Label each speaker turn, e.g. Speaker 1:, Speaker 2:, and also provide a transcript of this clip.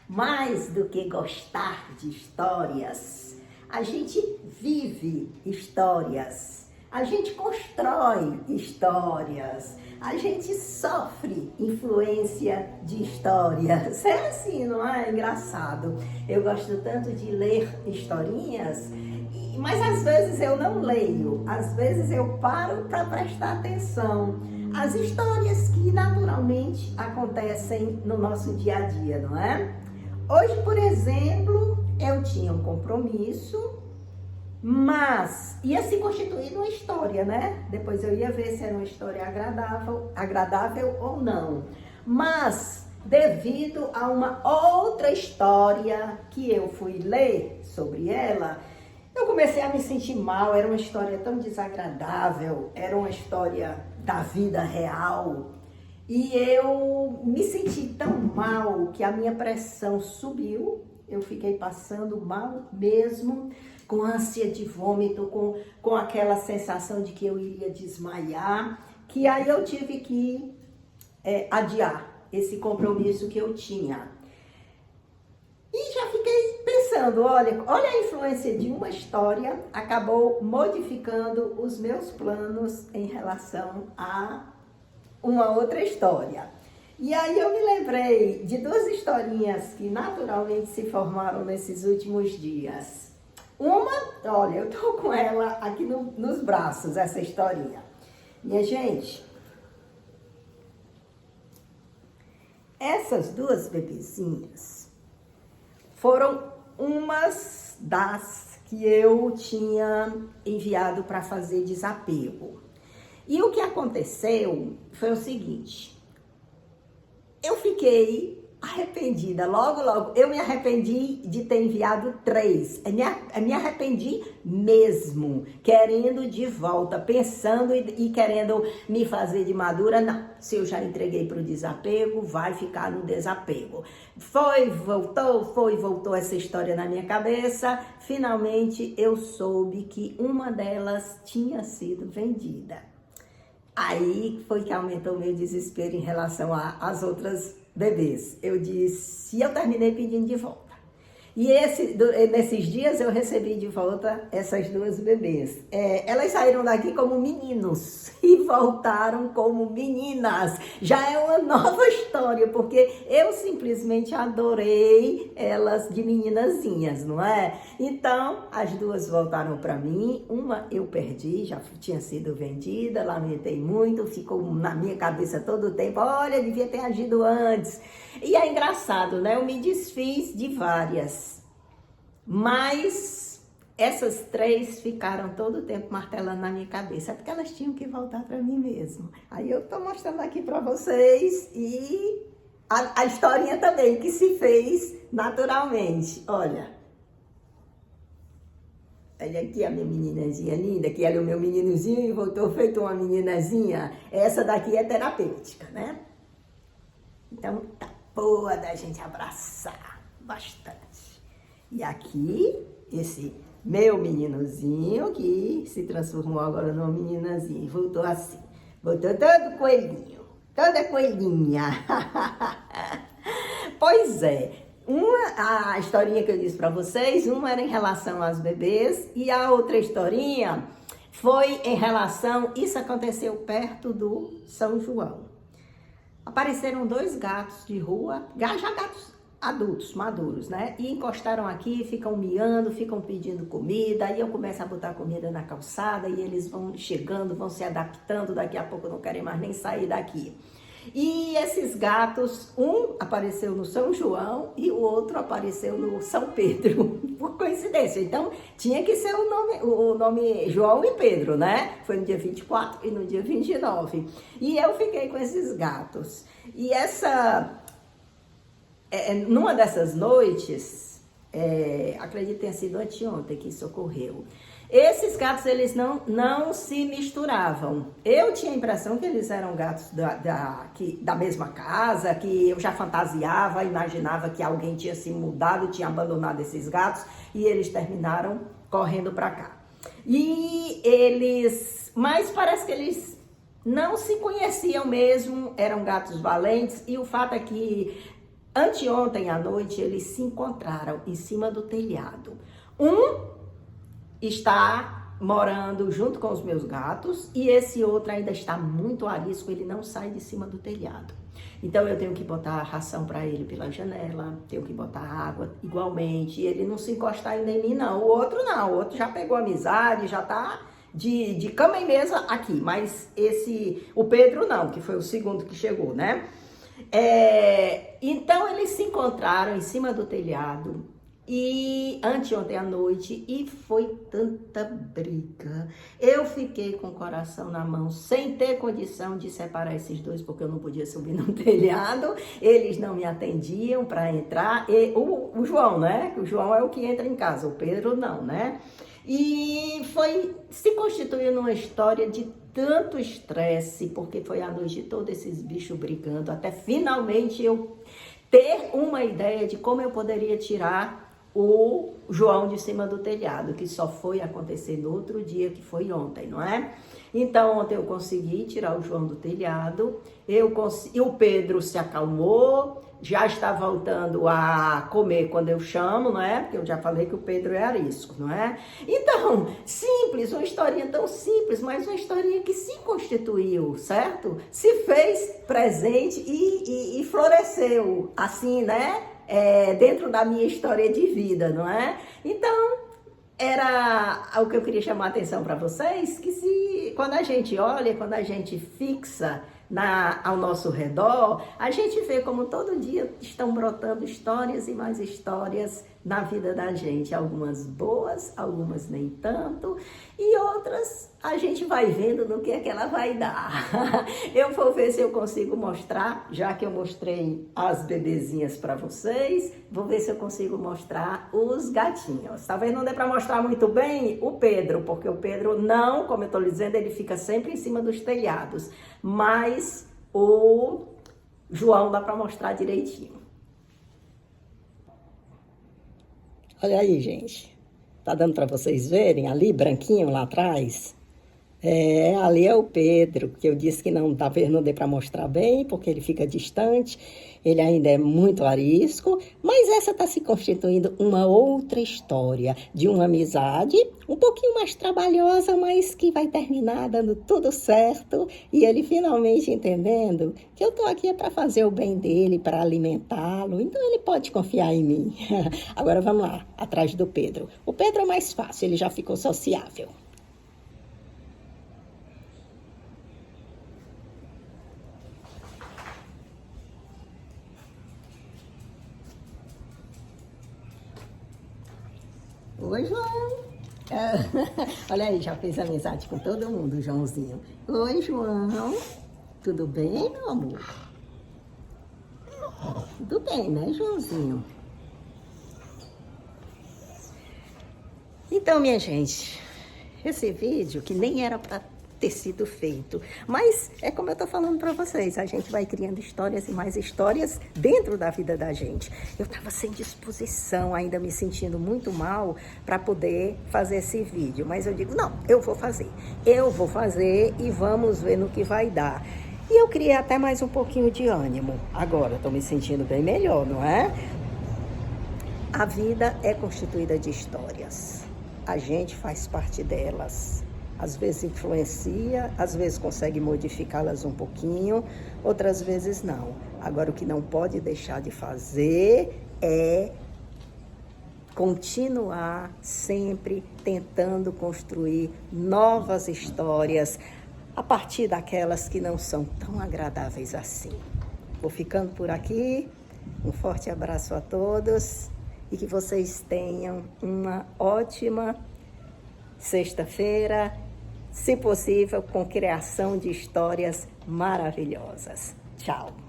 Speaker 1: Mais do que gostar de histórias, a gente vive histórias, a gente constrói histórias, a gente sofre influência de histórias. É assim, não é? Engraçado. Eu gosto tanto de ler historinhas, mas às vezes eu não leio, às vezes eu paro para prestar atenção às histórias que naturalmente acontecem no nosso dia a dia, não é? Hoje, por exemplo, eu tinha um compromisso, mas ia se constituir numa história, né? Depois eu ia ver se era uma história agradável ou não. Mas, devido a uma outra história que eu fui ler sobre ela, eu comecei a me sentir mal. Era uma história tão desagradável, era uma história da vida real. E eu me senti tão mal que a minha pressão subiu, eu fiquei passando mal mesmo, com ânsia de vômito, com aquela sensação de que eu iria desmaiar, que aí eu tive que adiar esse compromisso que eu tinha. E já fiquei pensando, olha a influência de uma história acabou modificando os meus planos em relação a uma outra história. E aí eu me lembrei de duas historinhas que naturalmente se formaram nesses últimos dias. Uma, olha, eu tô com ela aqui nos braços, essa historinha. Minha gente, essas duas bebezinhas foram umas das que eu tinha enviado para fazer desapego. E o que aconteceu foi o seguinte, eu fiquei arrependida, logo, eu me arrependi de ter enviado 3, eu me arrependi mesmo, querendo de volta, pensando e querendo me fazer de madura. Não, se eu já entreguei para o desapego, vai ficar no desapego. Foi, voltou essa história na minha cabeça, finalmente eu soube que uma delas tinha sido vendida. Aí foi que aumentou o meu desespero em relação às outras bebês. Eu disse, e eu terminei pedindo de volta. E nesses dias eu recebi de volta essas duas bebês. Elas saíram daqui como meninos e voltaram como meninas. Já é uma nova história, porque eu simplesmente adorei elas de meninazinhas, não é? Então, as duas voltaram para mim. Uma eu perdi, já tinha sido vendida, lamentei muito, ficou na minha cabeça todo o tempo. Olha, devia ter agido antes. E é engraçado, né? Eu me desfiz de várias. Mas essas 3 ficaram todo o tempo martelando na minha cabeça, porque elas tinham que voltar para mim mesmo. Aí eu tô mostrando aqui para vocês e a historinha também que se fez naturalmente. Olha aqui a minha meninazinha linda, que era o meu meninozinho e voltou feito uma meninazinha. Essa daqui é terapêutica, né? Então tá boa da gente abraçar bastante. E aqui, esse meu meninozinho que se transformou agora numa meninazinha e voltou assim. Voltou todo coelhinho, toda coelhinha. Pois é, a historinha que eu disse para vocês, uma era em relação às bebês e a outra historinha foi em relação, isso aconteceu perto do São João. Apareceram 2 gatos de rua, já gatos adultos, maduros, né? E encostaram aqui, ficam miando, ficam pedindo comida, aí eu começo a botar comida na calçada e eles vão chegando, vão se adaptando, daqui a pouco não querem mais nem sair daqui. E esses gatos, um apareceu no São João e o outro apareceu no São Pedro, por coincidência. Então, tinha que ser o nome João e Pedro, né? Foi no dia 24 e no dia 29. E eu fiquei com esses gatos. E numa dessas noites, acredito que tenha sido anteontem que isso ocorreu, esses gatos, eles não se misturavam. Eu tinha a impressão que eles eram gatos da mesma casa, que eu já fantasiava, imaginava que alguém tinha se mudado, tinha abandonado esses gatos, e eles terminaram correndo para cá. Mas parece que eles não se conheciam mesmo, eram gatos valentes, e o fato é que Anteontem à noite, eles se encontraram em cima do telhado. Um está morando junto com os meus gatos e esse outro ainda está muito arisco, ele não sai de cima do telhado. Então eu tenho que botar ração para ele pela janela, tenho que botar água igualmente, e ele não se encostar ainda em mim não. O outro não, o outro já pegou amizade, já tá de cama e mesa aqui, mas o Pedro não, que foi o segundo que chegou, né? Então eles se encontraram em cima do telhado e anteontem à noite e foi tanta briga. Eu fiquei com o coração na mão, sem ter condição de separar esses dois, porque eu não podia subir no telhado. Eles não me atendiam para entrar. E o João, né? O João é o que entra em casa, o Pedro não, né? E se constituiu uma história de tanto estresse, porque foi a noite toda esses bichos brigando, até finalmente eu ter uma ideia de como eu poderia tirar o João de cima do telhado, que só foi acontecer no outro dia, que foi ontem, não é? Então, ontem eu consegui tirar o João do telhado, e o Pedro se acalmou, já está voltando a comer quando eu chamo, não é? Porque eu já falei que o Pedro é arisco, não é? Então, simples, uma historinha tão simples, mas uma historinha que se constituiu, certo? Se fez presente e floresceu, assim, né? Dentro da minha história de vida, não é? Então, era o que eu queria chamar a atenção para vocês, que quando a gente olha, quando a gente fixa ao nosso redor, a gente vê como todo dia estão brotando histórias e mais histórias na vida da gente. Algumas boas, algumas nem tanto, e outras a gente vai vendo no que é que ela vai dar. Eu vou ver se eu consigo mostrar, já que eu mostrei as bebezinhas para vocês, vou ver se eu consigo mostrar os gatinhos. Talvez não dê para mostrar muito bem o Pedro, porque o Pedro não, como eu estou dizendo, ele fica sempre em cima dos telhados, mas o João dá para mostrar direitinho. Olha aí, gente. Tá dando para vocês verem ali, branquinho lá atrás? Ali é o Pedro, que eu disse que não deu para mostrar bem, porque ele fica distante, ele ainda é muito arisco, mas essa está se constituindo uma outra história de uma amizade um pouquinho mais trabalhosa, mas que vai terminar dando tudo certo, e ele finalmente entendendo que eu estou aqui para fazer o bem dele, para alimentá-lo, então ele pode confiar em mim. Agora vamos lá, atrás do Pedro. O Pedro é mais fácil, ele já ficou sociável. Oi, João. Olha aí, já fez amizade com todo mundo, Joãozinho. Oi, João. Tudo bem, meu amor? Tudo bem, né, Joãozinho? Então, minha gente, esse vídeo que nem era para ter sido feito, mas é como eu tô falando para vocês, a gente vai criando histórias e mais histórias dentro da vida da gente. Eu tava sem disposição, ainda me sentindo muito mal para poder fazer esse vídeo, mas eu digo, não, eu vou fazer e vamos ver no que vai dar. E eu criei até mais um pouquinho de ânimo. Agora eu tô me sentindo bem melhor, não é? A vida é constituída de histórias. A gente faz parte delas. Às vezes influencia, às vezes consegue modificá-las um pouquinho, outras vezes não. Agora, o que não pode deixar de fazer é continuar sempre tentando construir novas histórias a partir daquelas que não são tão agradáveis assim. Vou ficando por aqui, um forte abraço a todos e que vocês tenham uma ótima sexta-feira, se possível, com criação de histórias maravilhosas. Tchau!